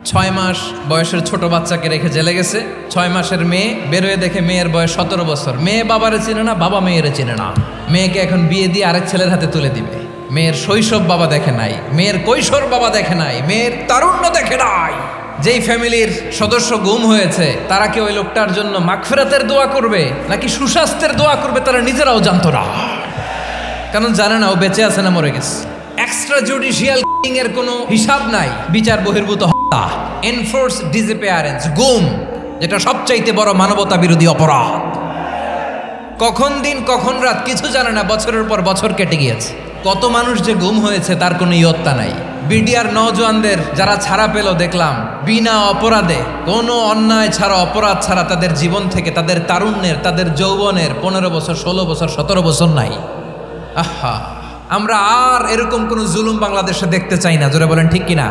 6 মাস বয়সের ছোট বাচ্চাকে রেখে জেলে গেছে। 6 মাসের মেয়ে বেরোয় দেখে মেয়ের বয়স 17 বছর। মেয়ে বাবারে চিনে না, বাবা মেয়েরে চিনে না। মেয়েকে এখন বিয়ে দিয়ে আরেক ছেলের হাতে তুলে দিবে। মেয়ের শৈশব বাবা দেখে নাই, মেয়ের কৈশোর বাবা দেখে নাই, মেয়ের তারুণ্য দেখে নাই। যেই ফ্যামিলির সদস্য গুম হয়েছে তারা কি ওই লোকটার জন্য মাগফিরাতের দোয়া করবে নাকি সুস্বাস্থ্যের দোয়া করবে তারা নিজেরাও জানতো না, কারণ জানে না ও বেঁচে আছে না মরে গেছে। এক্সট্রা জুডিশিয়াল এর কোনো হিসাব নাই, বিচার বহির্ভূত হত্যা, এনফোর্স ডিসঅ্যাপিয়ারেন্স, গুম, যেটা সবচাইতে বড় মানবতা বিরোধী অপরাধ। কখন দিন কখন রাত কিছু জানে না, বছরের পর বছর কেটে গিয়েছে। কত মানুষ যে গুম হয়েছে তার কোনো ইয়ত্তা নাই। বিডিআর নওজওয়ানদের যারা ছাড়া পেল দেখলাম বিনা অপরাধে, কোনো অন্যায় ছাড়া, অপরাধ ছাড়া তাদের জীবন থেকে, তাদের তারুণ্যের, তাদের যৌবনের 15 বছর, 16 বছর, 17 বছর নাই। আহা, আমরা আর এরকম কোন জুলুম বাংলাদেশে দেখতে চাই না। জোরে বলেন ঠিক কিনা?